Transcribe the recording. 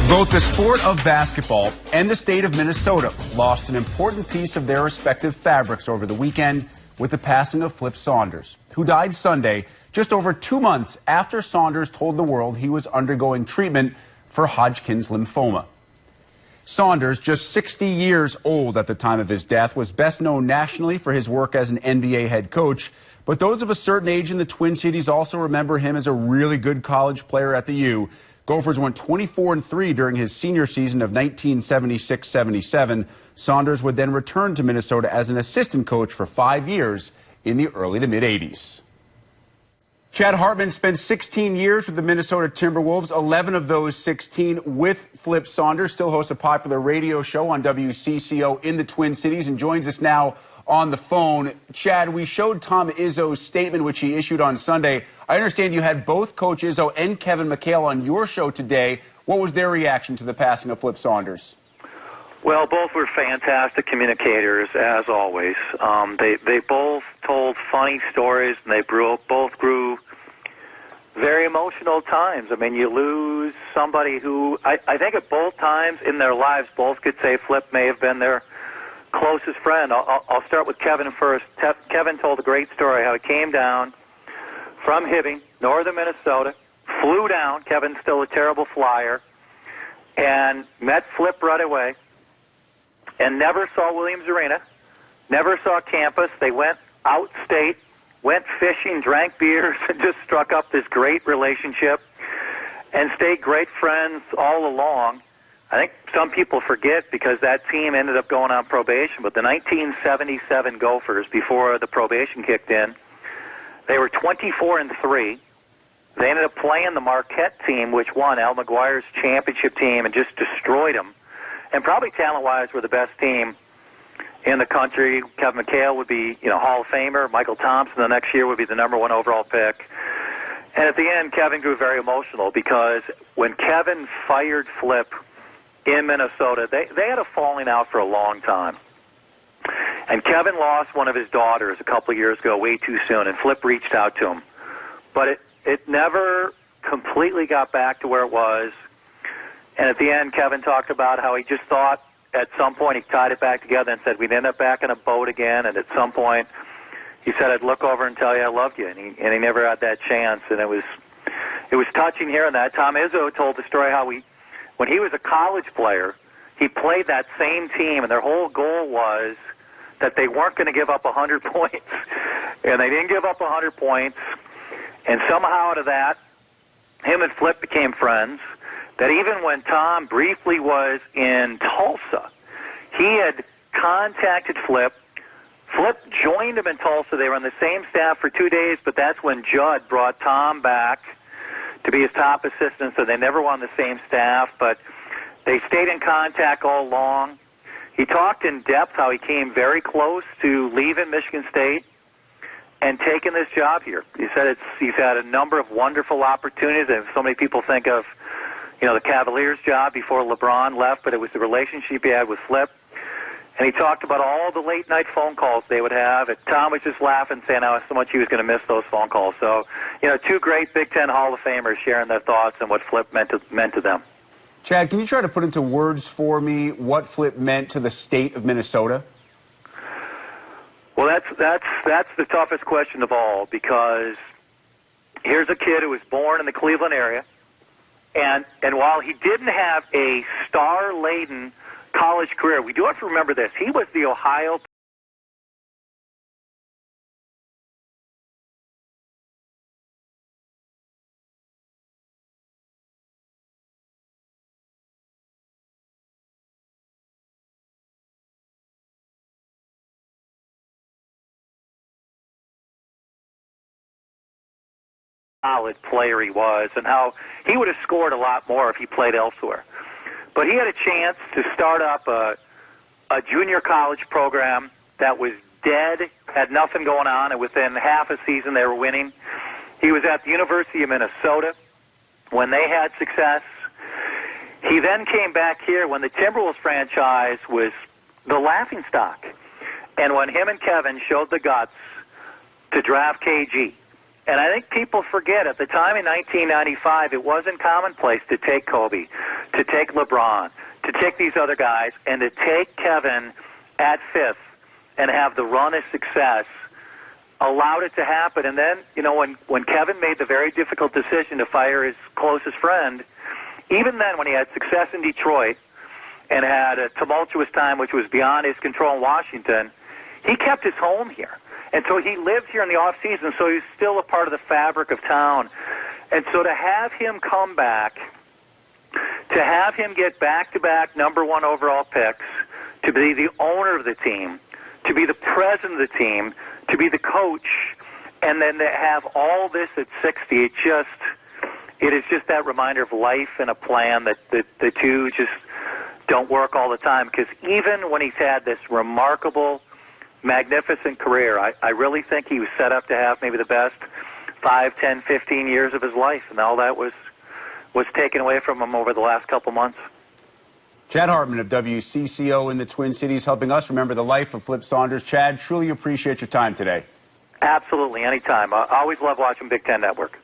Both the sport of basketball and the state of Minnesota lost an important piece of their respective fabrics over the weekend with the passing of Flip Saunders, who died Sunday just over 2 months after Saunders told the world he was undergoing treatment for Hodgkin's lymphoma. Saunders, just 60 years old at the time of his death, was best known nationally for his work as an NBA head coach, but those of a certain age in the Twin Cities also remember him as a really good college player at the U. Gophers went 24-3 during his senior season of 1976-77. Saunders would then return to Minnesota as an assistant coach for 5 years in the early to mid-'80s. Chad Hartman spent 16 years with the Minnesota Timberwolves, 11 of those 16 with Flip Saunders, still hosts a popular radio show on WCCO in the Twin Cities and joins us now on the phone. Chad, we showed Tom Izzo's statement, which he issued on Sunday. I understand you had both Coach Izzo and Kevin McHale on your show today. What was their reaction to the passing of Flip Saunders? Well, both were fantastic communicators, as always. They both told funny stories, and they both grew very emotional times. I mean, you lose somebody who, I think at both times in their lives, both could say Flip may have been their closest friend. I'll start with Kevin first. Kevin told a great story how he came down from Hibbing, northern Minnesota, flew down. Kevin's still a terrible flyer, and met Flip right away, and never saw Williams Arena, never saw campus. They went outstate, went fishing, drank beers, and just struck up this great relationship and stayed great friends all along. I think some people forget because that team ended up going on probation, but the 1977 Gophers, before the probation kicked in, they were 24-3. They ended up playing the Marquette team, which won Al McGuire's championship team, and just destroyed them. And probably talent-wise were the best team in the country. Kevin McHale would be, Hall of Famer. Michael Thompson the next year would be the #1 overall pick. And at the end, Kevin grew very emotional because when Kevin fired Flip in Minnesota, they had a falling out for a long time. And Kevin lost one of his daughters a couple of years ago way too soon, and Flip reached out to him. But it never completely got back to where it was. And at the end, Kevin talked about how he just thought at some point he tied it back together and said we'd end up back in a boat again. And at some point, he said, I'd look over and tell you I loved you. And he never had that chance. And it was touching hearing that. Tom Izzo told the story how when he was a college player, he played that same team, and their whole goal was that they weren't going to give up 100 points. And they didn't give up 100 points. And somehow out of that, him and Flip became friends. That even when Tom briefly was in Tulsa, he had contacted Flip. Flip joined him in Tulsa. They were on the same staff for 2 days, but that's when Judd brought Tom back to be his top assistant, so they never were on the same staff, but they stayed in contact all along. He talked in depth how he came very close to leaving Michigan State and taking this job here. He said he's had a number of wonderful opportunities, and so many people think of the Cavaliers job before LeBron left, but it was the relationship he had with Flip. And he talked about all the late-night phone calls they would have. And Tom was just laughing, saying how much he was going to miss those phone calls. So, two great Big Ten Hall of Famers sharing their thoughts and what Flip meant to them. Chad, can you try to put into words for me what Flip meant to the state of Minnesota? Well, that's the toughest question of all, because here's a kid who was born in the Cleveland area, and while he didn't have a star-laden college career, we do have to remember this. He was the Ohio solid player he was, and how he would have scored a lot more if he played elsewhere. But he had a chance to start up a junior college program that was dead, had nothing going on, and within half a season they were winning. He was at the University of Minnesota when they had success. He then came back here when the Timberwolves franchise was the laughingstock. And when him and Kevin showed the guts to draft KG And I think people forget, at the time in 1995, it wasn't commonplace to take Kobe, to take LeBron, to take these other guys, and to take Kevin at fifth and have the run of success allowed it to happen. And then, you know, when Kevin made the very difficult decision to fire his closest friend, even then when he had success in Detroit and had a tumultuous time which was beyond his control in Washington, he kept his home here. And so he lived here in the off-season, so he's still a part of the fabric of town. And so to have him come back, to have him get back-to-back number one overall picks, to be the owner of the team, to be the president of the team, to be the coach, and then to have all this at 60, it is just that reminder of life and a plan that the two just don't work all the time. Because even when he's had this remarkable, magnificent career, I really think he was set up to have maybe the best 5, 10, 15 years of his life, and all that was taken away from him over the last couple months. Chad Hartman of WCCO in the Twin Cities helping us remember the life of Flip Saunders. Chad, truly appreciate your time today. Absolutely, anytime. I always love watching Big Ten Network.